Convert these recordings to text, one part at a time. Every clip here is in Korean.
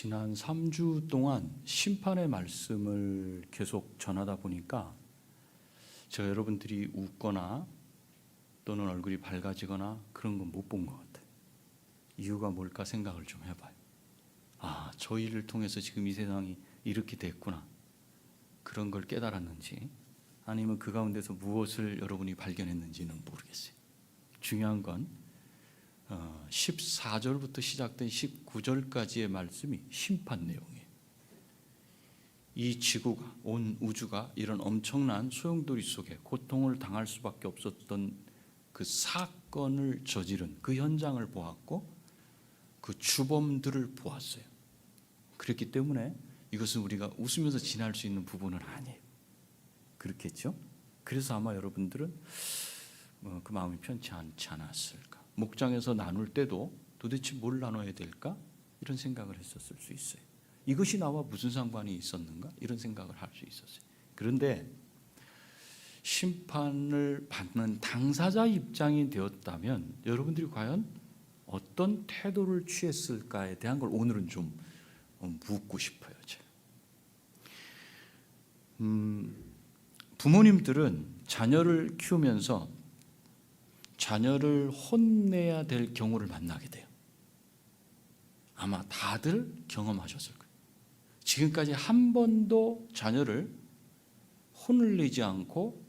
지난 3주 동안 심판의 말씀을 계속 전하다 보니까 제가 여러분들이 웃거나 또는 얼굴이 밝아지거나 그런 건 못 본 것 같아요. 이유가 뭘까 생각을 좀 해봐요. 아, 저희를 통해서 지금 이 세상이 이렇게 됐구나. 그런 걸 깨달았는지 아니면 그 가운데서 무엇을 여러분이 발견했는지는 모르겠어요. 중요한 건 14절부터 시작된 19절까지의 말씀이 심판 내용이에요. 이 지구가, 온 우주가 이런 엄청난 소용돌이 속에 고통을 당할 수밖에 없었던 그 사건을 저지른 그 현장을 보았고 그 주범들을 보았어요. 그렇기 때문에 이것은 우리가 웃으면서 지날 수 있는 부분은 아니에요. 그렇겠죠? 그래서 아마 여러분들은 그 마음이 편치 않지 않았을까. 목장에서 나눌 때도 도대체 뭘 나눠야 될까? 이런 생각을 했었을 수 있어요. 이것이 나와 무슨 상관이 있었는가? 이런 생각을 할 수 있었어요. 그런데 심판을 받는 당사자 입장이 되었다면 여러분들이 과연 어떤 태도를 취했을까에 대한 걸 오늘은 좀 묻고 싶어요. 제가. 부모님들은 자녀를 키우면서 자녀를 혼내야 될 경우를 만나게 돼요. 아마 다들 경험하셨을 거예요. 지금까지 한 번도 자녀를 혼을 내지 않고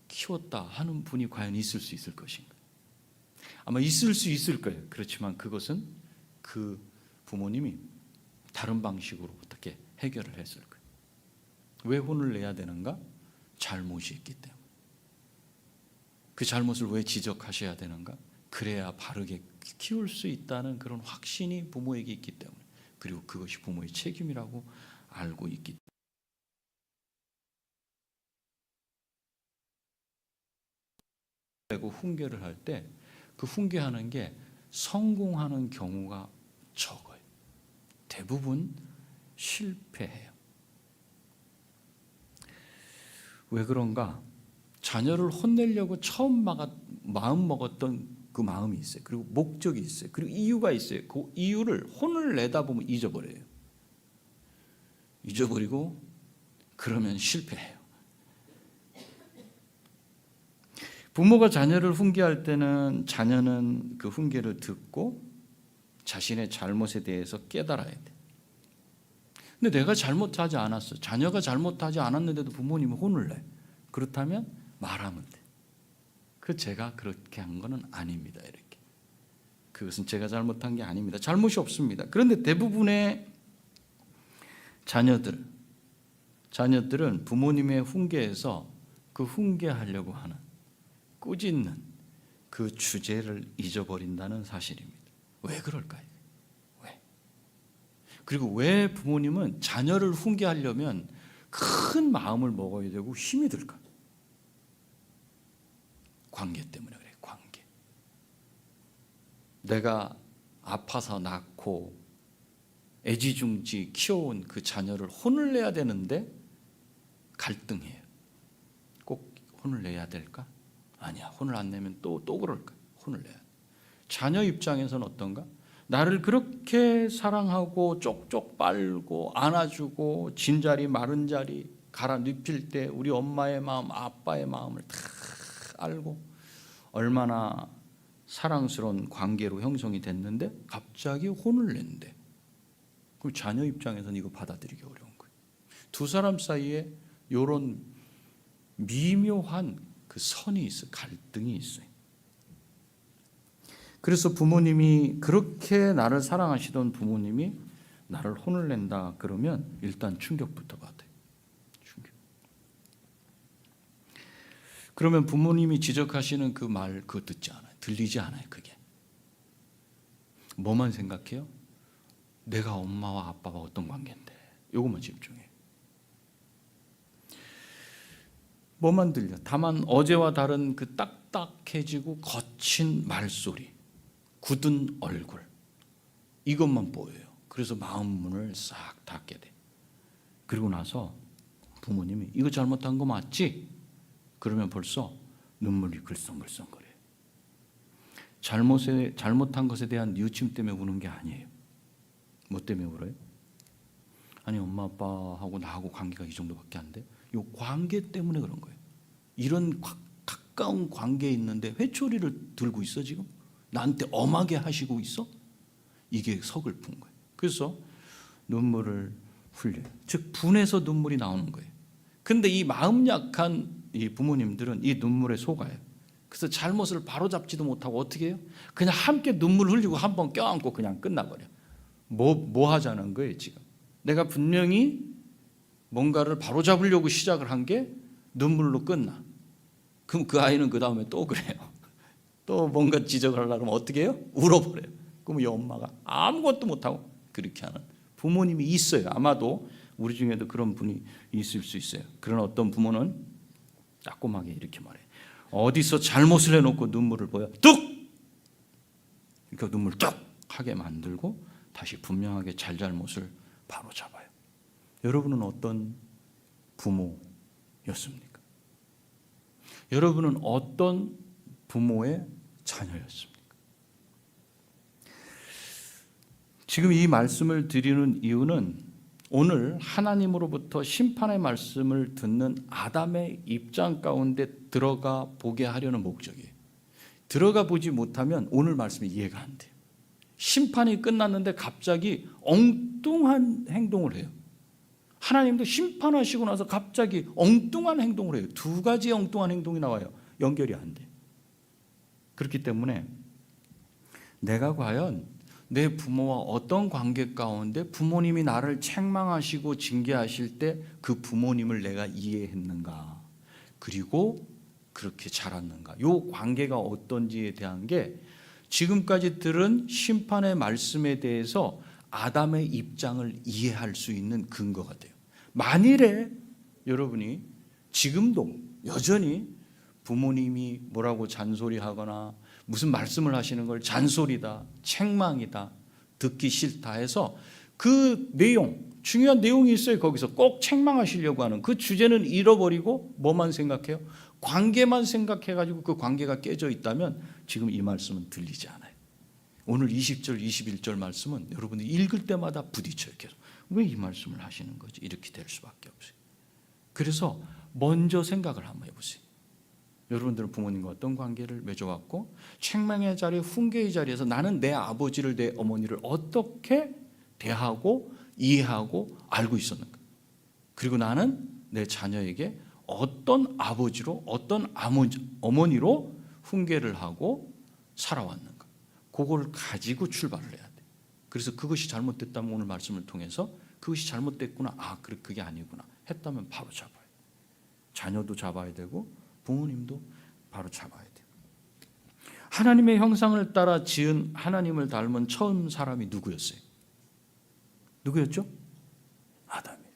키웠다 하는 분이 과연 있을 수 있을 것인가? 아마 있을 수 있을 거예요. 그렇지만 그것은 그 부모님이 다른 방식으로 어떻게 해결을 했을 거예요. 왜 혼을 내야 되는가? 잘못이 있기 때문에. 그 잘못을 왜 지적하셔야 되는가? 그래야 바르게 키울 수 있다는 그런 확신이 부모에게 있기 때문에, 그리고 그것이 부모의 책임이라고 알고 있기 때문에. 훈계를 할 때 그 훈계하는 게 성공하는 경우가 적어요. 대부분 실패해요. 왜 그런가? 자녀를 혼내려고 처음 마음 먹었던 그 마음이 있어요. 그리고 목적이 있어요. 그리고 이유가 있어요. 그 이유를 혼을 내다 보면 잊어버려요. 잊어버리고 그러면 실패해요. 부모가 자녀를 훈계할 때는 자녀는 그 훈계를 듣고 자신의 잘못에 대해서 깨달아야 돼. 근데 내가 잘못하지 않았어. 자녀가 잘못하지 않았는데도 부모님은 혼을 내. 그렇다면 말하면 돼. 그 제가 그렇게 한 거는 아닙니다. 이렇게. 그것은 제가 잘못한 게 아닙니다. 잘못이 없습니다. 그런데 대부분의 자녀들은 부모님의 훈계에서 그 훈계하려고 하는 꾸짖는 그 주제를 잊어버린다는 사실입니다. 왜 그럴까요? 왜? 그리고 왜 부모님은 자녀를 훈계하려면 큰 마음을 먹어야 되고 힘이 들까? 관계 때문에 그래. 관계. 내가 아파서 낳고 애지중지 키워온 그 자녀를 혼을 내야 되는데 갈등해요. 꼭 혼을 내야 될까? 아니야. 혼을 안 내면 또 그럴까? 혼을 내야 돼. 자녀 입장에서는 어떤가? 나를 그렇게 사랑하고 쪽쪽 빨고 안아주고 진자리 마른 자리 갈아 눕힐 때 우리 엄마의 마음, 아빠의 마음을 다 알고 얼마나 사랑스러운 관계로 형성이 됐는데 갑자기 혼을 낸대. 그럼 자녀 입장에서는 이거 받아들이기 어려운 거예요. 두 사람 사이에 이런 미묘한 그 선이 있어요. 갈등이 있어요. 그래서 부모님이 그렇게 나를 사랑하시던 부모님이 나를 혼을 낸다 그러면 일단 충격부터 받아요. 충격. 그러면 부모님이 지적하시는 그 말 그거 듣지 않아요. 들리지 않아요. 그게. 뭐만 생각해요? 내가 엄마와 아빠와 어떤 관계인데 이것만 집중해요. 뭐만 들려? 다만 어제와 다른 그 딱딱해지고 거친 말소리, 굳은 얼굴 이것만 보여요. 그래서 마음 문을 싹 닫게 돼. 그리고 나서 부모님이 이거 잘못한 거 맞지? 그러면 벌써 눈물이 글썽글썽거려요. 잘못한 것에 대한 뉘우침 때문에 우는 게 아니에요. 뭐 때문에 울어요? 아니 엄마 아빠하고 나하고 관계가 이 정도밖에 안 돼? 이 관계 때문에 그런 거예요. 이런 가까운 관계에 있는데 회초리를 들고 있어 지금? 나한테 엄하게 하시고 있어? 이게 서글픈 거예요. 그래서 눈물을 흘려요. 즉 분해서 눈물이 나오는 거예요. 근데 이 마음 약한 이 부모님들은 이 눈물에 속아요. 그래서 잘못을 바로잡지도 못하고 어떻게 해요? 그냥 함께 눈물 흘리고 한번 껴안고 그냥 끝나버려. 뭐 하자는 거예요 지금? 내가 분명히 뭔가를 바로잡으려고 시작을 한 게 눈물로 끝나. 그럼 그 아이는 그 다음에 또 그래요. 또 뭔가 지적을 하려고 하면 어떻게 해요? 울어버려요. 그럼 이 엄마가 아무것도 못하고 그렇게 하는 부모님이 있어요. 아마도 우리 중에도 그런 분이 있을 수 있어요. 그런 어떤 부모는 따끔하게 이렇게 말해요. 어디서 잘못을 해놓고 눈물을 보여 뚝! 그러니까 눈물 뚝! 하게 만들고 다시 분명하게 잘못을 바로 잡아요. 여러분은 어떤 부모였습니까? 여러분은 어떤 부모의 자녀였습니까? 지금 이 말씀을 드리는 이유는 오늘 하나님으로부터 심판의 말씀을 듣는 아담의 입장 가운데 들어가 보게 하려는 목적이에요. 들어가 보지 못하면 오늘 말씀이 이해가 안 돼요. 심판이 끝났는데 갑자기 엉뚱한 행동을 해요. 하나님도 심판하시고 나서 갑자기 엉뚱한 행동을 해요. 두 가지의 엉뚱한 행동이 나와요. 연결이 안 돼요. 그렇기 때문에 내가 과연 내 부모와 어떤 관계 가운데 부모님이 나를 책망하시고 징계하실 때 그 부모님을 내가 이해했는가, 그리고 그렇게 자랐는가, 이 관계가 어떤지에 대한 게 지금까지 들은 심판의 말씀에 대해서 아담의 입장을 이해할 수 있는 근거가 돼요. 만일에 여러분이 지금도 여전히 부모님이 뭐라고 잔소리하거나 무슨 말씀을 하시는 걸 잔소리다, 책망이다, 듣기 싫다 해서 그 내용, 중요한 내용이 있어요. 거기서 꼭 책망하시려고 하는 그 주제는 잃어버리고 뭐만 생각해요? 관계만 생각해가지고 그 관계가 깨져 있다면 지금 이 말씀은 들리지 않아요. 오늘 20절, 21절 말씀은 여러분이 읽을 때마다 부딪혀요. 계속. 왜 이 말씀을 하시는 거지? 이렇게 될 수밖에 없어요. 그래서 먼저 생각을 한번 해보세요. 여러분들은 부모님과 어떤 관계를 맺어왔고 책망의 자리, 훈계의 자리에서 나는 내 아버지를, 내 어머니를 어떻게 대하고 이해하고 알고 있었는가? 그리고 나는 내 자녀에게 어떤 아버지로, 어떤 어머니로 훈계를 하고 살아왔는가? 그걸 가지고 출발을 해야 돼. 그래서 그것이 잘못됐다면 오늘 말씀을 통해서 그것이 잘못됐구나, 그게 아니구나 했다면 바로 잡아요. 자녀도 잡아야 되고 부모님도 바로 잡아야 돼요. 하나님의 형상을 따라 지은 하나님을 닮은 처음 사람이 누구였어요? 누구였죠? 아담이에요.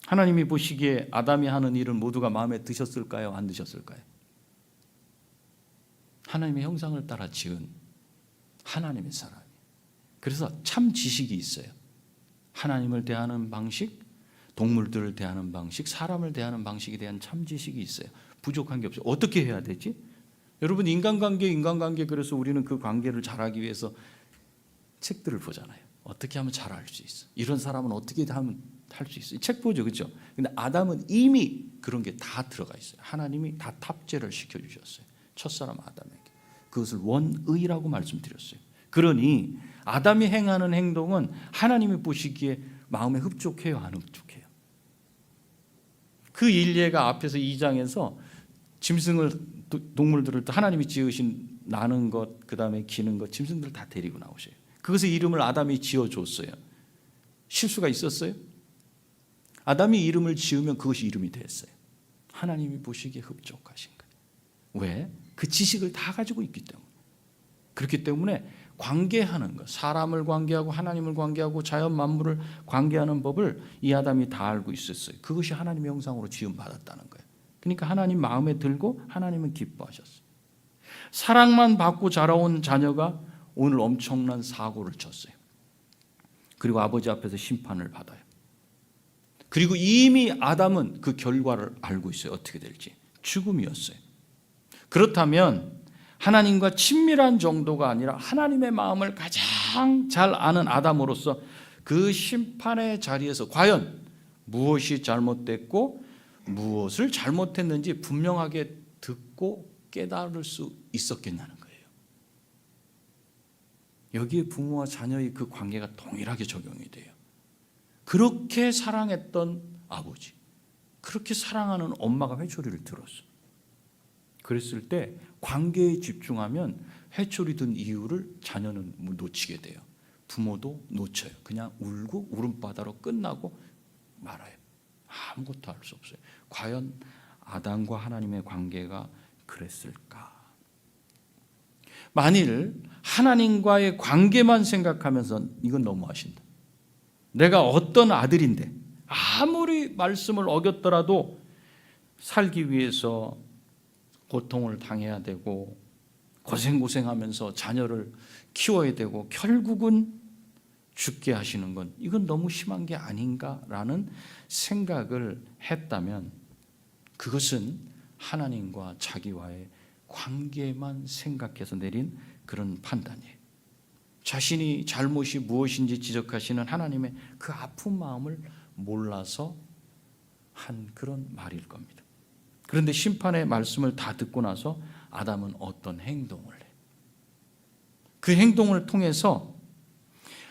하나님이 보시기에 아담이 하는 일은 모두가 마음에 드셨을까요? 안 드셨을까요? 하나님의 형상을 따라 지은 하나님의 사람이. 그래서 참 지식이 있어요. 하나님을 대하는 방식, 동물들을 대하는 방식, 사람을 대하는 방식에 대한 참 지식이 있어요. 부족한 게 없어요. 어떻게 해야 되지? 여러분 인간관계 그래서 우리는 그 관계를 잘하기 위해서 책들을 보잖아요. 어떻게 하면 잘할 수 있어? 이런 사람은 어떻게 하면 할 수 있어? 책 보죠, 그렇죠? 근데 아담은 이미 그런 게 다 들어가 있어요. 하나님이 다 탑재를 시켜주셨어요. 첫사람 아담에게. 그것을 원의라고 말씀드렸어요. 그러니 아담이 행하는 행동은 하나님이 보시기에 마음에 흡족해요, 안 흡족해요? 그 일례가 앞에서 2장에서 짐승을, 동물들을 하나님이 지으신 나는 것, 그 다음에 기는 것, 짐승들을 다 데리고 나오셔요. 그것의 이름을 아담이 지어줬어요. 실수가 있었어요? 아담이 이름을 지으면 그것이 이름이 됐어요. 하나님이 보시기에 흡족하신 거예요. 왜? 그 지식을 다 가지고 있기 때문에. 그렇기 때문에 관계하는 것, 사람을 관계하고 하나님을 관계하고 자연 만물을 관계하는 법을 이 아담이 다 알고 있었어요. 그것이 하나님의 형상으로 지음받았다는 거예요. 그러니까 하나님 마음에 들고 하나님은 기뻐하셨어요. 사랑만 받고 자라온 자녀가 오늘 엄청난 사고를 쳤어요. 그리고 아버지 앞에서 심판을 받아요. 그리고 이미 아담은 그 결과를 알고 있어요. 어떻게 될지. 죽음이었어요. 그렇다면 하나님과 친밀한 정도가 아니라 하나님의 마음을 가장 잘 아는 아담으로서 그 심판의 자리에서 과연 무엇이 잘못됐고 무엇을 잘못했는지 분명하게 듣고 깨달을 수 있었겠냐는 거예요. 여기에 부모와 자녀의 그 관계가 동일하게 적용이 돼요. 그렇게 사랑했던 아버지, 그렇게 사랑하는 엄마가 회초리를 들었어. 그랬을 때 관계에 집중하면 회초리 든 이유를 자녀는 놓치게 돼요. 부모도 놓쳐요. 그냥 울고 울음바다로 끝나고 말아요. 아무것도 할 수 없어요. 과연 아담과 하나님의 관계가 그랬을까? 만일 하나님과의 관계만 생각하면서 이건 너무하신다. 내가 어떤 아들인데 아무리 말씀을 어겼더라도 살기 위해서 고통을 당해야 되고 고생하면서 자녀를 키워야 되고 결국은 죽게 하시는 건 이건 너무 심한 게 아닌가라는 생각을 했다면 그것은 하나님과 자기와의 관계만 생각해서 내린 그런 판단이에요. 자신이 잘못이 무엇인지 지적하시는 하나님의 그 아픈 마음을 몰라서 한 그런 말일 겁니다. 그런데 심판의 말씀을 다 듣고 나서 아담은 어떤 행동을 해요? 그 행동을 통해서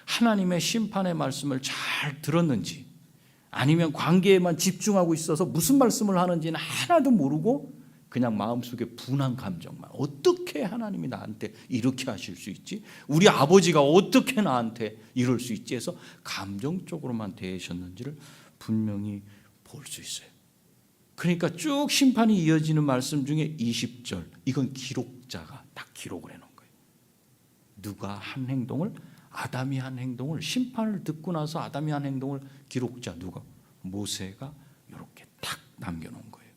하나님의 심판의 말씀을 잘 들었는지 아니면 관계에만 집중하고 있어서 무슨 말씀을 하는지는 하나도 모르고 그냥 마음속에 분한 감정만, 어떻게 하나님이 나한테 이렇게 하실 수 있지? 우리 아버지가 어떻게 나한테 이럴 수 있지? 해서 감정적으로만 대하셨는지를 분명히 볼 수 있어요. 그러니까 쭉 심판이 이어지는 말씀 중에 20절, 이건 기록자가 딱 기록을 해놓은 거예요. 누가 한 행동을, 아담이 한 행동을, 심판을 듣고 나서 아담이 한 행동을 기록자 누가? 모세가 이렇게 딱 남겨놓은 거예요.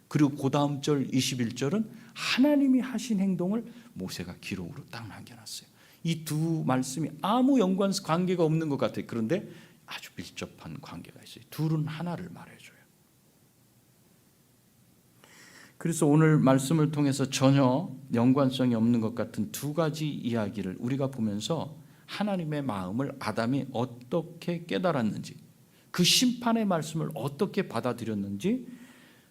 그리고 그 다음 절 21절은 하나님이 하신 행동을 모세가 기록으로 딱 남겨놨어요. 이 두 말씀이 아무 연관 관계가 없는 것 같아요. 그런데 아주 밀접한 관계가 있어요. 둘은 하나를 말해줘요. 그래서 오늘 말씀을 통해서 전혀 연관성이 없는 것 같은 두 가지 이야기를 우리가 보면서 하나님의 마음을 아담이 어떻게 깨달았는지, 그 심판의 말씀을 어떻게 받아들였는지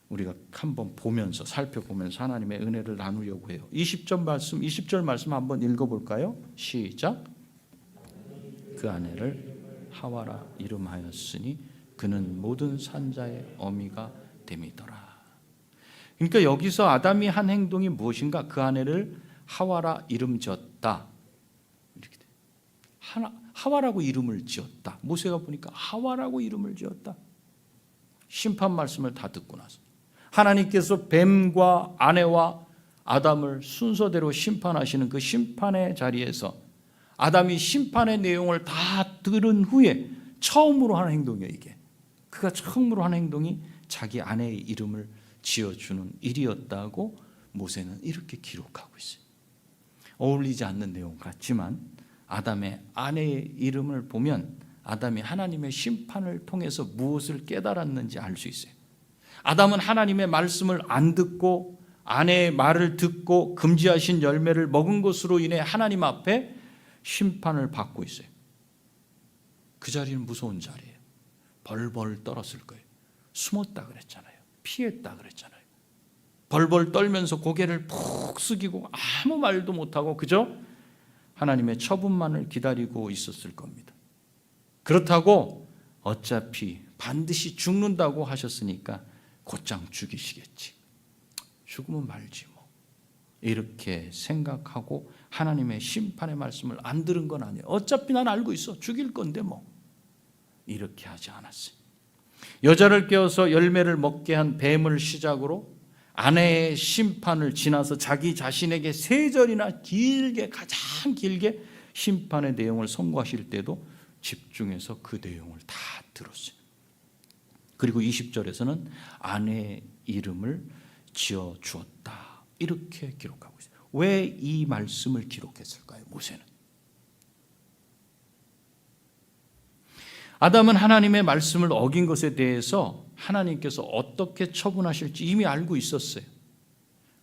우리가 한번 보면서 살펴보면서 하나님의 은혜를 나누려고 해요. 20절 말씀 한번 읽어볼까요? 시작. 그 아내를 하와라 이름하였으니 그는 모든 산자의 어미가 됨이더라. 그러니까 여기서 아담이 한 행동이 무엇인가? 그 아내를 하와라 이름 지었다. 이렇게 돼. 하와라고 이름을 지었다. 모세가 보니까 하와라고 이름을 지었다. 심판 말씀을 다 듣고 나서 하나님께서 뱀과 아내와 아담을 순서대로 심판하시는 그 심판의 자리에서 아담이 심판의 내용을 다 들은 후에 처음으로 하는 행동이에요. 이게 그가 처음으로 하는 행동이 자기 아내의 이름을 지어주는 일이었다고 모세는 이렇게 기록하고 있어요. 어울리지 않는 내용 같지만 아담의 아내의 이름을 보면 아담이 하나님의 심판을 통해서 무엇을 깨달았는지 알 수 있어요. 아담은 하나님의 말씀을 안 듣고 아내의 말을 듣고 금지하신 열매를 먹은 것으로 인해 하나님 앞에 심판을 받고 있어요. 그 자리는 무서운 자리예요. 벌벌 떨었을 거예요. 숨었다 그랬잖아요. 피했다 그랬잖아요. 벌벌 떨면서 고개를 푹 숙이고 아무 말도 못하고 그저 하나님의 처분만을 기다리고 있었을 겁니다. 그렇다고 어차피 반드시 죽는다고 하셨으니까 곧장 죽이시겠지. 죽으면 말지 뭐. 이렇게 생각하고 하나님의 심판의 말씀을 안 들은 건 아니에요. 어차피 난 알고 있어. 죽일 건데 뭐. 이렇게 하지 않았어요. 여자를 깨워서 열매를 먹게 한 뱀을 시작으로 아내의 심판을 지나서 자기 자신에게 3절이나 길게, 가장 길게 심판의 내용을 선고하실 때도 집중해서 그 내용을 다 들었어요. 그리고 20절에서는 아내의 이름을 지어 주었다. 이렇게 기록하고 있어요. 왜 이 말씀을 기록했을까요? 모세는. 아담은 하나님의 말씀을 어긴 것에 대해서 하나님께서 어떻게 처분하실지 이미 알고 있었어요.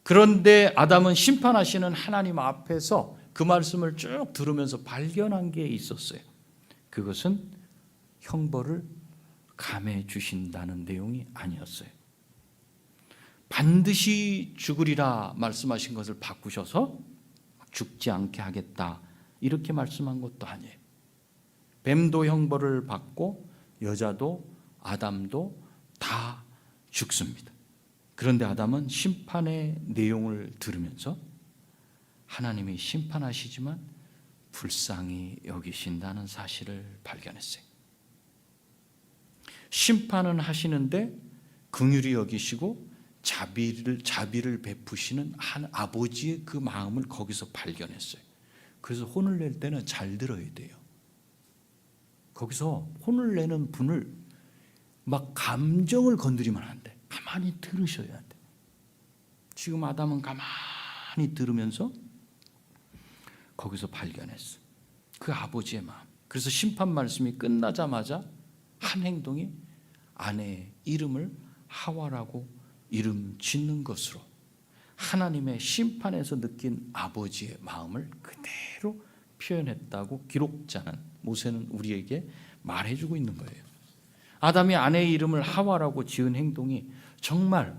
그런데 아담은 심판하시는 하나님 앞에서 그 말씀을 쭉 들으면서 발견한 게 있었어요. 그것은 형벌을 감해 주신다는 내용이 아니었어요. 반드시 죽으리라 말씀하신 것을 바꾸셔서 죽지 않게 하겠다 이렇게 말씀한 것도 아니에요. 뱀도 형벌을 받고 여자도 아담도 다 죽습니다. 그런데 아담은 심판의 내용을 들으면서 하나님이 심판하시지만 불쌍히 여기신다는 사실을 발견했어요. 심판은 하시는데 긍휼히 여기시고 자비를 베푸시는 한 아버지의 그 마음을 거기서 발견했어요. 그래서 혼을 낼 때는 잘 들어야 돼요. 거기서 혼을 내는 분을 막 감정을 건드리면 안 돼. 가만히 들으셔야 돼. 지금 아담은 가만히 들으면서 거기서 발견했어. 그 아버지의 마음. 그래서 심판 말씀이 끝나자마자 한 행동이 아내의 이름을 하와라고 이름 짓는 것으로 하나님의 심판에서 느낀 아버지의 마음을 그대로 표현했다고 기록자는 모세는 우리에게 말해주고 있는 거예요. 아담이 아내의 이름을 하와라고 지은 행동이 정말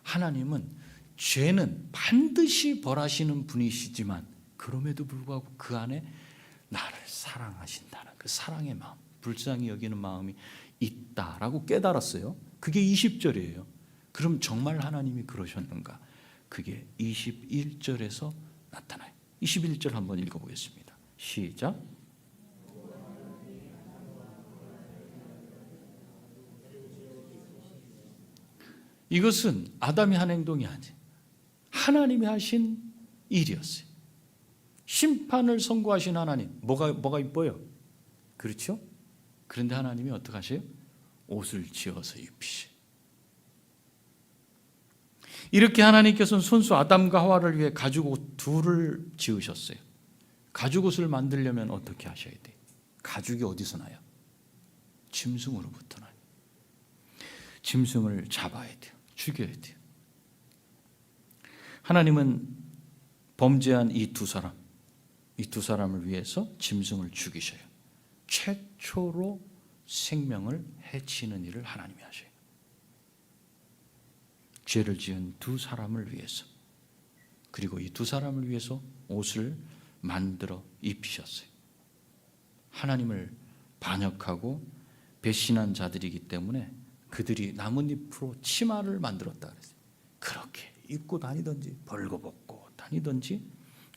하나님은 죄는 반드시 벌하시는 분이시지만 그럼에도 불구하고 그 안에 나를 사랑하신다는 그 사랑의 마음, 불쌍히 여기는 마음이 있다라고 깨달았어요. 그게 20절이에요. 그럼 정말 하나님이 그러셨는가? 그게 21절에서 나타나요. 21절 한번 읽어보겠습니다. 시작. 이것은 아담이 한 행동이 아니에요. 하나님이 하신 일이었어요. 심판을 선고하신 하나님, 뭐가 이뻐요? 그렇죠? 그런데 하나님이 어떻게 하세요? 옷을 지어서 입히시. 이렇게 하나님께서는 손수 아담과 하와를 위해 가죽옷 둘을 지으셨어요. 가죽옷을 만들려면 어떻게 하셔야 돼요? 가죽이 어디서 나요? 짐승으로부터 나요. 짐승을 잡아야 돼요. 죽여야 돼요. 하나님은 범죄한 이 두 사람을 위해서 짐승을 죽이셔요. 최초로 생명을 해치는 일을 하나님이 하셔요. 죄를 지은 두 사람을 위해서, 그리고 이 두 사람을 위해서 옷을 만들어 입히셨어요. 하나님을 반역하고 배신한 자들이기 때문에 그들이 나뭇잎으로 치마를 만들었다 그랬어요. 그렇게 입고 다니든지 벌거벗고 다니든지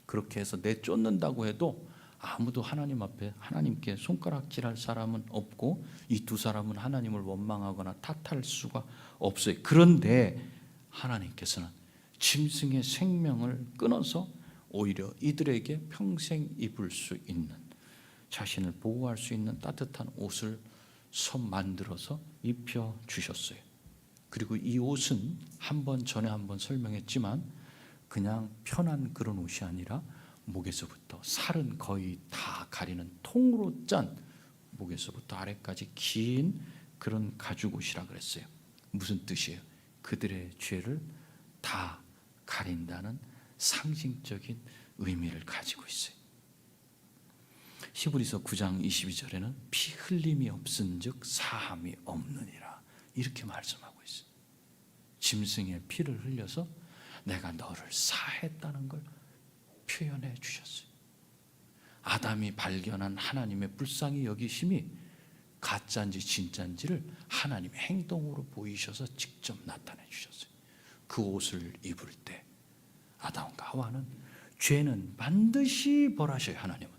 그렇게 해서 내쫓는다고 해도 아무도 하나님 앞에 하나님께 손가락질할 사람은 없고 이 두 사람은 하나님을 원망하거나 탓할 수가 없어요. 그런데 하나님께서는 짐승의 생명을 끊어서 오히려 이들에게 평생 입을 수 있는, 자신을 보호할 수 있는 따뜻한 옷을 만들어서 입혀 주셨어요. 그리고 이 옷은 전에 한번 설명했지만 그냥 편한 그런 옷이 아니라 목에서부터 살은 거의 다 가리는 통으로 짠 목에서부터 아래까지 긴 그런 가죽옷이라 그랬어요. 무슨 뜻이에요? 그들의 죄를 다 가린다는 상징적인 의미를 가지고 있어요. 히브리서 9장 22절에는 피 흘림이 없은즉 사함이 없느니라 이렇게 말씀하고 있어요. 짐승의 피를 흘려서 내가 너를 사했다는 걸 표현해 주셨어요. 아담이 발견한 하나님의 불쌍히 여기심이 가짜인지 진짜인지를 하나님의 행동으로 보이셔서 직접 나타내 주셨어요. 그 옷을 입을 때 아담과 하와는 죄는 반드시 벌하셔요. 하나님은.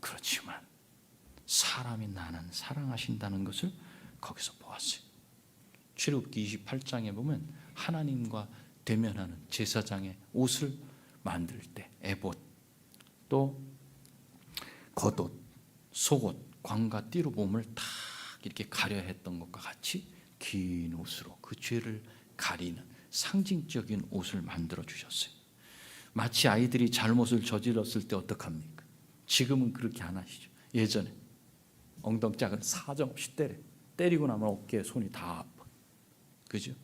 그렇지만 사람이 나는 사랑하신다는 것을 거기서 보았어요. 출애굽기 28장에 보면 하나님과 대면하는 제사장의 옷을 만들 때 에봇, 또 겉옷, 속옷, 광과 띠로 몸을 탁 이렇게 가려 했던 것과 같이 긴 옷으로 그 죄를 가리는 상징적인 옷을 만들어 주셨어요. 마치 아이들이 잘못을 저질렀을 때 어떡합니까? 지금은 그렇게 안 하시죠. 예전에 엉덩짝을 사정없이 때리고 나면 어깨에 손이 다 아파. 그죠?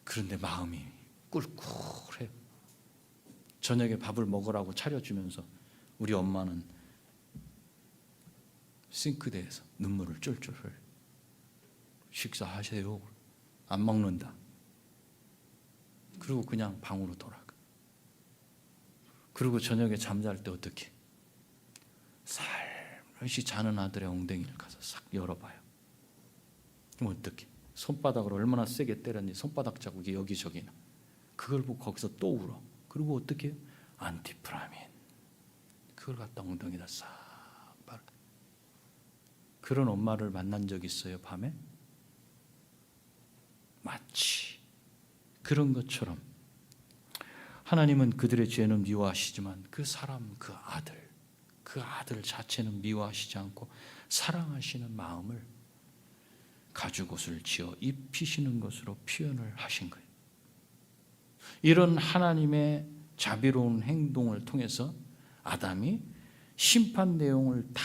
그런데 마음이 꿀꿀해요. 저녁에 밥을 먹으라고 차려주면서 우리 엄마는 싱크대에서 눈물을 쫄쫄 흘려. 식사하세요. 안 먹는다. 그리고 그냥 방으로 돌아가. 그리고 저녁에 잠잘 때 어떻게? 살며시 자는 아들의 엉덩이를 가서 싹 열어봐요. 그럼 어떻게? 손바닥으로 얼마나 세게 때렸니? 손바닥 자국이 여기저기나. 그걸 보고 거기서 또 울어. 그리고 어떻게 해요? 안티프라민. 그걸 갖다 엉덩이에다 싹 바르. 그런 엄마를 만난 적 있어요, 밤에? 마치 그런 것처럼 하나님은 그들의 죄는 미워하시지만 그 사람, 그 아들 자체는 미워하시지 않고 사랑하시는 마음을 가죽옷을 지어 입히시는 것으로 표현을 하신 거예요. 이런 하나님의 자비로운 행동을 통해서 아담이 심판 내용을 다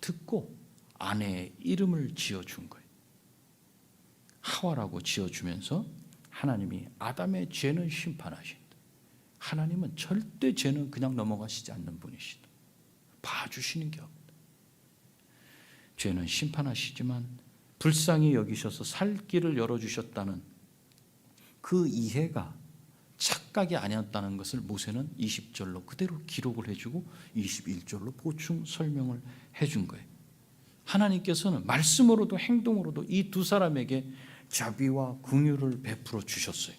듣고 아내의 이름을 지어준 거예요. 하와라고 지어주면서 하나님이 아담의 죄는 심판하신다. 하나님은 절대 죄는 그냥 넘어가시지 않는 분이시다. 봐주시는 게 없다. 죄는 심판하시지만 불쌍히 여기셔서 살 길을 열어주셨다는 그 이해가 착각이 아니었다는 것을 모세는 20절로 그대로 기록을 해주고 21절로 보충 설명을 해준 거예요. 하나님께서는 말씀으로도 행동으로도 이 두 사람에게 자비와 긍휼을 베풀어 주셨어요.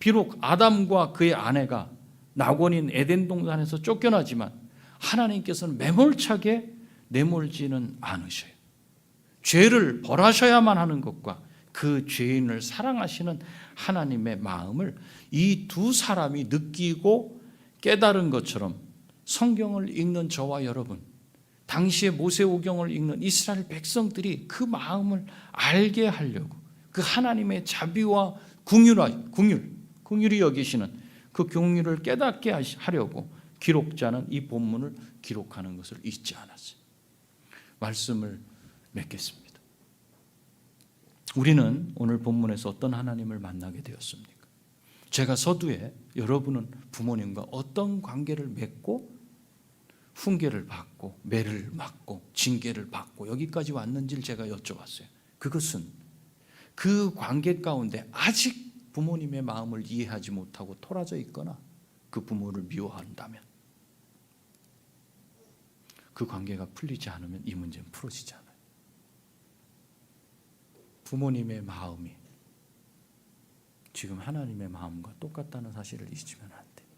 비록 아담과 그의 아내가 낙원인 에덴 동산에서 쫓겨나지만 하나님께서는 매몰차게 내몰지는 않으셔요. 죄를 벌하셔야만 하는 것과 그 죄인을 사랑하시는 하나님의 마음을 이 두 사람이 느끼고 깨달은 것처럼 성경을 읽는 저와 여러분, 당시의 모세오경을 읽는 이스라엘 백성들이 그 마음을 알게 하려고 그 하나님의 자비와 긍휼이 여기시는 그 긍휼을 깨닫게 하려고 기록자는 이 본문을 기록하는 것을 잊지 않았어요. 말씀을 맺겠습니다. 우리는 오늘 본문에서 어떤 하나님을 만나게 되었습니까? 제가 서두에 여러분은 부모님과 어떤 관계를 맺고 훈계를 받고 매를 맞고 징계를 받고 여기까지 왔는지를 제가 여쭤봤어요. 그것은 그 관계 가운데 아직 부모님의 마음을 이해하지 못하고 토라져 있거나 그 부모를 미워한다면 그 관계가 풀리지 않으면 이 문제는 풀어지지 않아요. 부모님의 마음이 지금 하나님의 마음과 똑같다는 사실을 잊으면 안 돼요.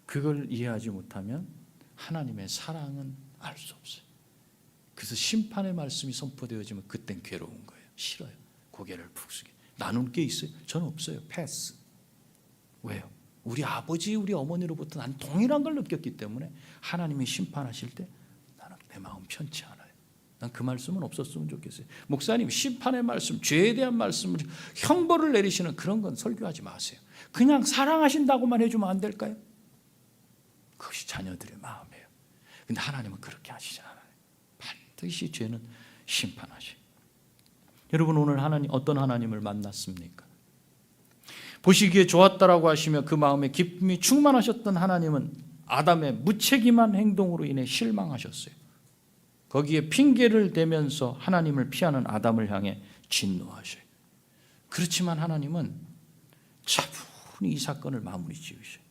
그걸 이해하지 못하면 하나님의 사랑은 알 수 없어요. 그래서 심판의 말씀이 선포되어지면 그땐 괴로운 거예요. 싫어요. 고개를 푹 숙여. 나눌 게 있어요? 저는 없어요. 패스. 왜요? 우리 아버지, 우리 어머니로부터 난 동일한 걸 느꼈기 때문에 하나님이 심판하실 때 나는 내 마음 편치 않아요. 난 그 말씀은 없었으면 좋겠어요. 목사님, 심판의 말씀, 죄에 대한 말씀을 형벌을 내리시는 그런 건 설교하지 마세요. 그냥 사랑하신다고만 해주면 안 될까요? 그것이 자녀들의 마음이에요. 근데 하나님은 그렇게 하시지 않아요. 반드시 죄는 심판하셔요. 여러분, 오늘 하나님 어떤 하나님을 만났습니까? 보시기에 좋았다라고 하시며 그 마음에 기쁨이 충만하셨던 하나님은 아담의 무책임한 행동으로 인해 실망하셨어요. 거기에 핑계를 대면서 하나님을 피하는 아담을 향해 진노하셔요. 그렇지만 하나님은 차분히 이 사건을 마무리 지으셔요.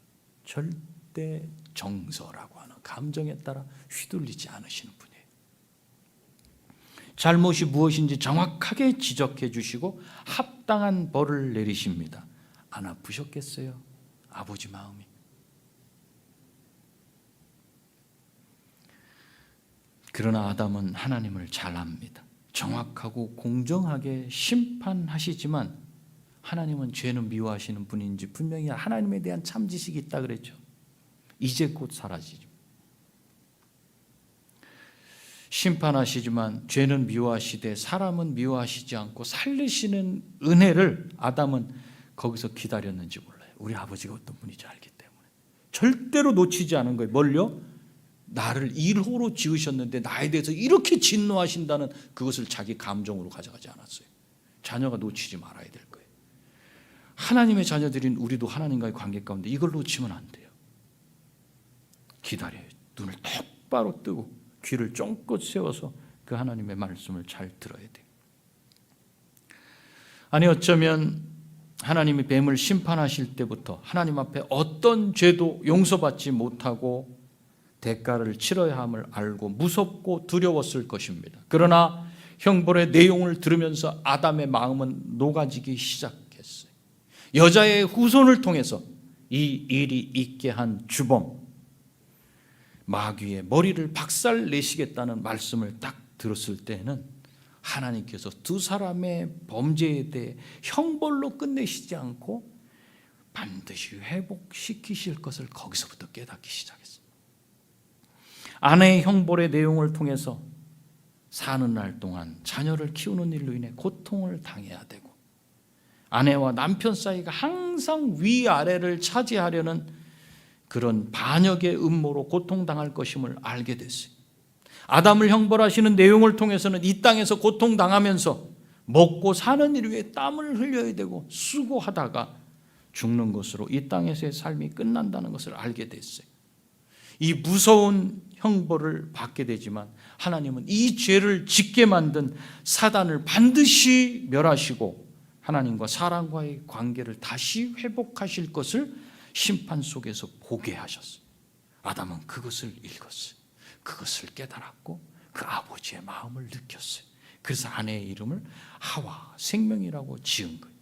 절대 정서라고 하는 감정에 따라 휘둘리지 않으시는 분이에요. 잘못이 무엇인지 정확하게 지적해 주시고 합당한 벌을 내리십니다. 안 아프셨겠어요? 아버지 마음이. 그러나 아담은 하나님을 잘 압니다. 정확하고 공정하게 심판하시지만 하나님은 죄는 미워하시는 분인지 분명히 하나님에 대한 참 지식이 있다 그랬죠. 이제 곧 사라지죠. 심판하시지만 죄는 미워하시되 사람은 미워하시지 않고 살리시는 은혜를 아담은 거기서 기다렸는지 몰라요. 우리 아버지가 어떤 분인지 알기 때문에 절대로 놓치지 않은 거예요. 뭘요? 나를 1호로 지으셨는데 나에 대해서 이렇게 진노하신다는 그것을 자기 감정으로 가져가지 않았어요. 자녀가 놓치지 말아야 될 거예요. 하나님의 자녀들인 우리도 하나님과의 관계 가운데 이걸 놓치면 안 돼요. 기다려요. 눈을 똑바로 뜨고 귀를 쫑긋 세워서 그 하나님의 말씀을 잘 들어야 돼요. 아니 어쩌면 하나님이 뱀을 심판하실 때부터 하나님 앞에 어떤 죄도 용서받지 못하고 대가를 치러야 함을 알고 무섭고 두려웠을 것입니다. 그러나 형벌의 내용을 들으면서 아담의 마음은 녹아지기 시작했어요. 여자의 후손을 통해서 이 일이 있게 한 주범 마귀의 머리를 박살내시겠다는 말씀을 딱 들었을 때는 하나님께서 두 사람의 범죄에 대해 형벌로 끝내시지 않고 반드시 회복시키실 것을 거기서부터 깨닫기 시작했어요. 아내의 형벌의 내용을 통해서 사는 날 동안 자녀를 키우는 일로 인해 고통을 당해야 되고, 아내와 남편 사이가 항상 위아래를 차지하려는 그런 반역의 음모로 고통당할 것임을 알게 됐어요. 아담을 형벌하시는 내용을 통해서는 이 땅에서 고통당하면서 먹고 사는 일 위해 땀을 흘려야 되고 수고하다가 죽는 것으로 이 땅에서의 삶이 끝난다는 것을 알게 됐어요. 이 무서운 형벌을 받게 되지만 하나님은 이 죄를 짓게 만든 사단을 반드시 멸하시고 하나님과 사람과의 관계를 다시 회복하실 것을 심판 속에서 보게 하셨어요. 아담은 그것을 읽었어요. 그것을 깨달았고 그 아버지의 마음을 느꼈어요. 그래서 아내의 이름을 하와, 생명이라고 지은 거예요.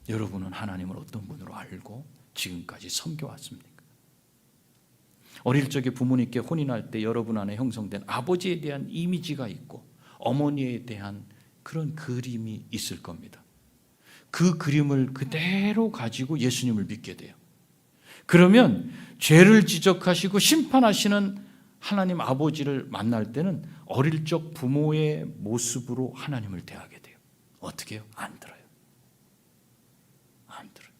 여러분은 하나님을 어떤 분으로 알고 지금까지 섬겨왔습니까? 어릴 적에 부모님께 혼인할 때 여러분 안에 형성된 아버지에 대한 이미지가 있고 어머니에 대한 그런 그림이 있을 겁니다. 그 그림을 그대로 가지고 예수님을 믿게 돼요. 그러면 죄를 지적하시고 심판하시는 하나님 아버지를 만날 때는 어릴 적 부모의 모습으로 하나님을 대하게 돼요. 어떻게 해요? 안 들어요. 안 들어요.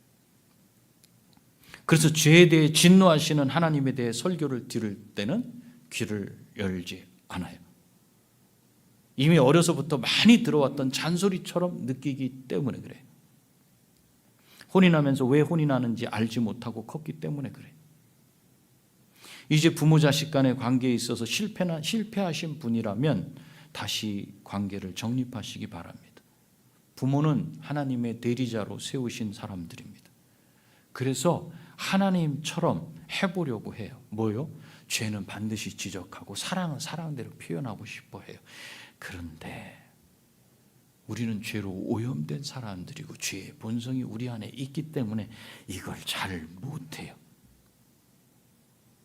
그래서 죄에 대해 진노하시는 하나님에 대해 설교를 들을 때는 귀를 열지 않아요. 이미 어려서부터 많이 들어왔던 잔소리처럼 느끼기 때문에 그래요. 혼인하면서 왜 혼인하는지 알지 못하고 컸기 때문에 그래요. 이제 부모 자식 간의 관계에 있어서 실패하신 분이라면 다시 관계를 정립하시기 바랍니다. 부모는 하나님의 대리자로 세우신 사람들입니다. 그래서 하나님처럼 해보려고 해요. 뭐요? 죄는 반드시 지적하고 사랑은 사랑대로 표현하고 싶어 해요. 그런데 우리는 죄로 오염된 사람들이고 죄의 본성이 우리 안에 있기 때문에 이걸 잘 못해요.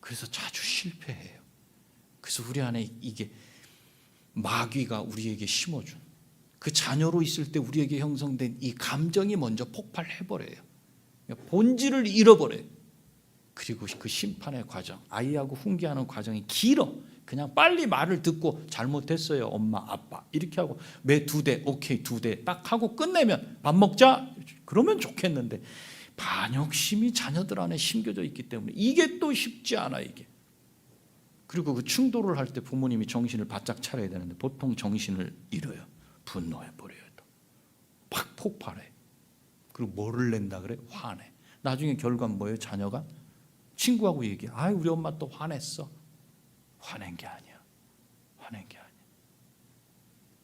그래서 자주 실패해요. 그래서 우리 안에 이게 마귀가 우리에게 심어준 그 자녀로 있을 때 우리에게 형성된 이 감정이 먼저 폭발해버려요. 본질을 잃어버려요. 그리고 그 심판의 과정, 아이하고 훈계하는 과정이 길어. 그냥 빨리 말을 듣고 잘못했어요 엄마 아빠 이렇게 하고 매 2대 오케이 2대 딱 하고 끝내면 밥 먹자 그러면 좋겠는데 반역심이 자녀들 안에 심겨져 있기 때문에 이게 또 쉽지 않아 이게. 그리고 그 충돌을 할 때 부모님이 정신을 바짝 차려야 되는데 보통 정신을 잃어요. 분노해버려요. 팍 폭발해. 그리고 뭐를 낸다 그래? 화내. 나중에 결과는 뭐예요? 자녀가 친구하고 얘기해. 아, 우리 엄마 또 화냈어. 화낸 게 아니야. 화낸 게 아니야.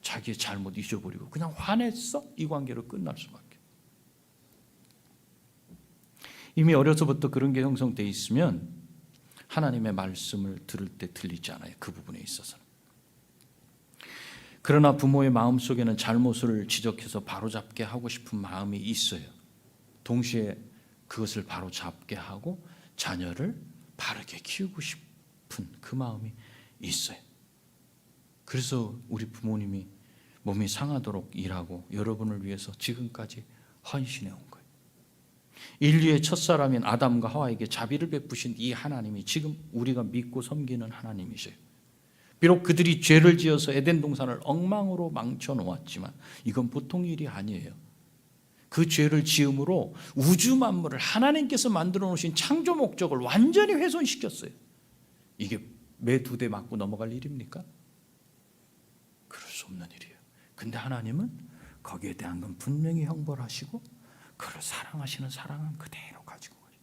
자기의 잘못 잊어버리고 그냥 화냈어? 이 관계로 끝날 수밖에. 이미 어려서부터 그런 게 형성되어 있으면 하나님의 말씀을 들을 때 들리지 않아요. 그 부분에 있어서는. 그러나 부모의 마음속에는 잘못을 지적해서 바로잡게 하고 싶은 마음이 있어요. 동시에 그것을 바로잡게 하고 자녀를 바르게 키우고 싶은 그 마음이 있어요. 그래서 우리 부모님이 몸이 상하도록 일하고 여러분을 위해서 지금까지 헌신해 온 거예요. 인류의 첫사람인 아담과 하와에게 자비를 베푸신 이 하나님이 지금 우리가 믿고 섬기는 하나님이세요. 비록 그들이 죄를 지어서 에덴 동산을 엉망으로 망쳐 놓았지만 이건 보통 일이 아니에요. 그 죄를 지음으로 우주 만물을 하나님께서 만들어 놓으신 창조 목적을 완전히 훼손시켰어요. 이게 매 2대 맞고 넘어갈 일입니까? 그럴 수 없는 일이에요. 근데 하나님은 거기에 대한 건 분명히 형벌하시고 그를 사랑하시는 사랑은 그대로 가지고 가요.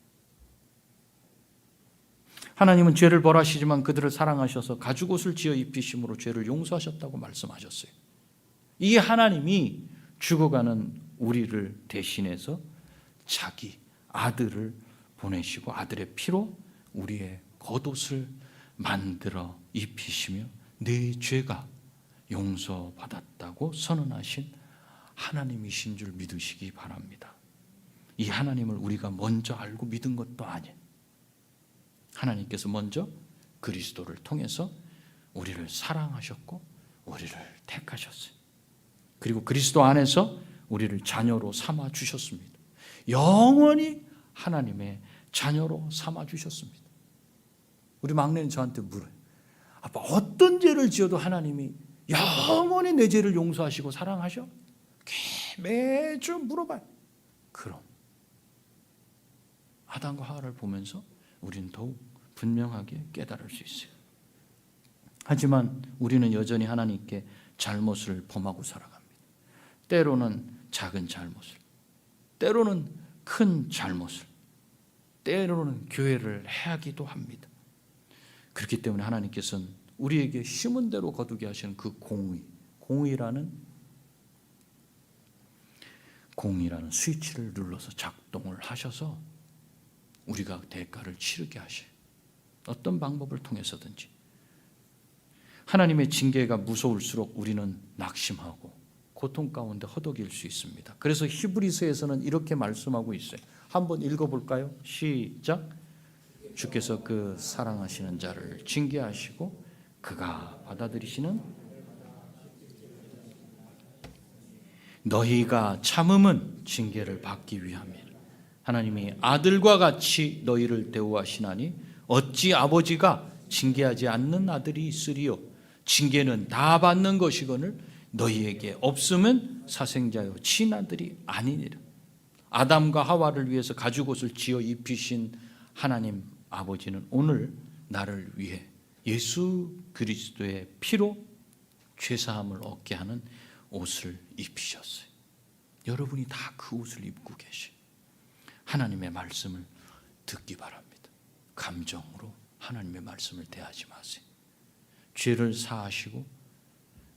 하나님은 죄를 벌하시지만 그들을 사랑하셔서 가죽옷을 지어 입히심으로 죄를 용서하셨다고 말씀하셨어요. 이 하나님이 죽어가는 우리를 대신해서 자기 아들을 보내시고 아들의 피로 우리의 겉옷을 만들어 입히시며 내 죄가 용서받았다고 선언하신 하나님이신 줄 믿으시기 바랍니다. 이 하나님을 우리가 먼저 알고 믿은 것도 아닌 하나님께서 먼저 그리스도를 통해서 우리를 사랑하셨고 우리를 택하셨어요. 그리고 그리스도 안에서 우리를 자녀로 삼아 주셨습니다. 영원히 하나님의 자녀로 삼아 주셨습니다. 우리 막내는 저한테 물어요. 아빠, 어떤 죄를 지어도 하나님이 영원히 내 죄를 용서하시고 사랑하셔? 매주 물어봐요. 그럼 아담과 하와를 보면서 우리는 더욱 분명하게 깨달을 수 있어요. 하지만 우리는 여전히 하나님께 잘못을 범하고 살아갑니다. 때로는 작은 잘못을, 때로는 큰 잘못을, 때로는 교회를 해하기도 합니다. 그렇기 때문에 하나님께서는 우리에게 심은 대로 거두게 하시는 그 공의라는 스위치를 눌러서 작동을 하셔서 우리가 대가를 치르게 하셔요. 어떤 방법을 통해서든지. 하나님의 징계가 무서울수록 우리는 낙심하고 고통 가운데 허덕일 수 있습니다. 그래서 히브리서에서는 이렇게 말씀하고 있어요. 한번 읽어볼까요? 시작. 주께서 그 사랑하시는 자를 징계하시고 그가 받아들이시는 너희가 참음은 징계를 받기 위함이라. 하나님이 아들과 같이 너희를 대우하시나니 어찌 아버지가 징계하지 않는 아들이 있으리요. 징계는 다 받는 것이거늘 너희에게 없으면 사생자요 친아들이 아니니라. 아담과 하와를 위해서 가죽옷을 지어 입히신 하나님 아버지는 오늘 나를 위해 예수 그리스도의 피로 죄사함을 얻게 하는 옷을 입히셨어요. 여러분이 다 그 옷을 입고 계시. 하나님의 말씀을 듣기 바랍니다. 감정으로 하나님의 말씀을 대하지 마세요. 죄를 사하시고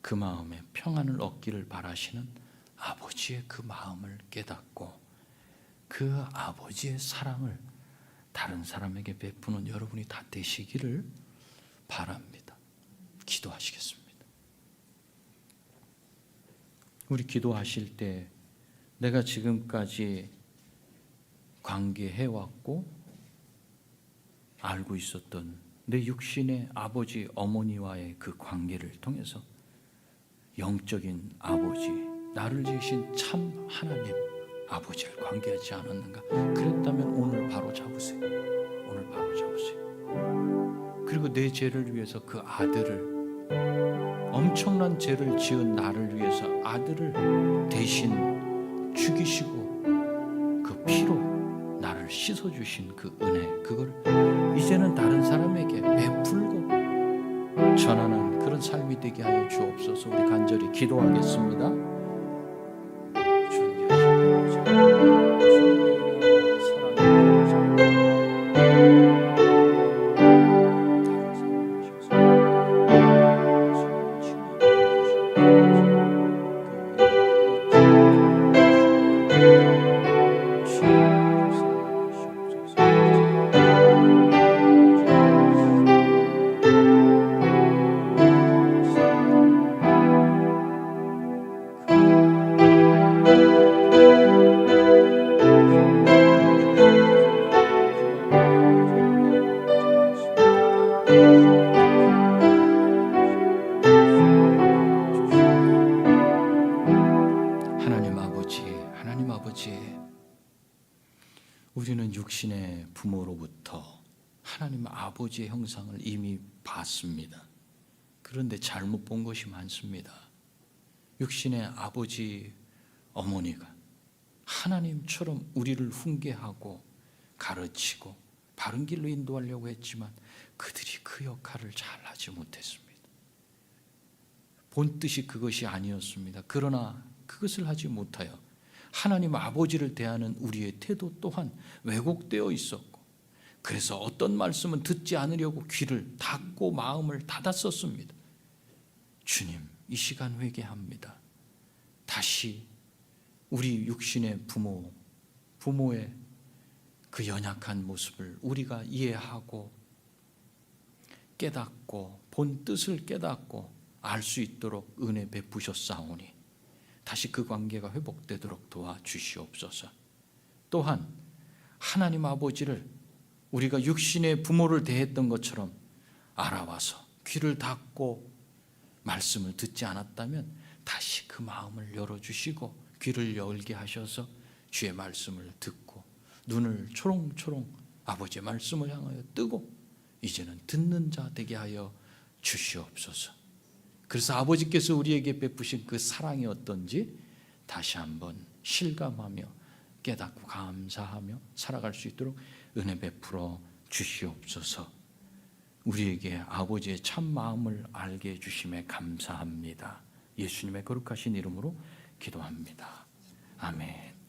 그 마음에 평안을 얻기를 바라시는 아버지의 그 마음을 깨닫고 그 아버지의 사랑을 다른 사람에게 베푸는 여러분이 다 되시기를 바랍니다. 기도하시겠습니다. 우리 기도하실 때 내가 지금까지 관계해왔고 알고 있었던 내 육신의 아버지 어머니와의 그 관계를 통해서 영적인 아버지, 나를 지으신 참 하나님 아버지를 관계하지 않았는가? 그랬다면 오늘 바로 잡으세요. 오늘 바로 잡으세요. 그리고 내 죄를 위해서 그 아들을, 엄청난 죄를 지은 나를 위해서 아들을 대신 죽이시고 그 피로 나를 씻어주신 그 은혜, 그걸 이제는 다른 사람에게 베풀고 전하는 그런 삶이 되게 하여 주옵소서. 우리 간절히 기도하겠습니다. 하나님 아버지, 우리는 육신의 부모로부터 하나님 아버지의 형상을 이미 봤습니다. 그런데 잘못 본 것이 많습니다. 육신의 아버지, 어머니가 하나님처럼 우리를 훈계하고 가르치고 바른 길로 인도하려고 했지만 그들이 그 역할을 잘하지 못했습니다. 본 뜻이 그것이 아니었습니다. 그러나 그것을 하지 못하여 하나님 아버지를 대하는 우리의 태도 또한 왜곡되어 있었고 그래서 어떤 말씀은 듣지 않으려고 귀를 닫고 마음을 닫았었습니다. 주님, 이 시간 회개합니다. 다시 우리 육신의 부모의 그 연약한 모습을 우리가 이해하고 깨닫고 본 뜻을 깨닫고 알 수 있도록 은혜 베푸셨사오니 다시 그 관계가 회복되도록 도와주시옵소서. 또한 하나님 아버지를 우리가 육신의 부모를 대했던 것처럼 알아와서 귀를 닫고 말씀을 듣지 않았다면 다시 그 마음을 열어주시고 귀를 열게 하셔서 주의 말씀을 듣고 눈을 초롱초롱 아버지의 말씀을 향하여 뜨고 이제는 듣는 자 되게 하여 주시옵소서. 그래서 아버지께서 우리에게 베푸신 그 사랑이 어떤지 다시 한번 실감하며 깨닫고 감사하며 살아갈 수 있도록 은혜 베풀어 주시옵소서. 우리에게 아버지의 참 마음을 알게 해주심에 감사합니다. 예수님의 거룩하신 이름으로 기도합니다. 아멘.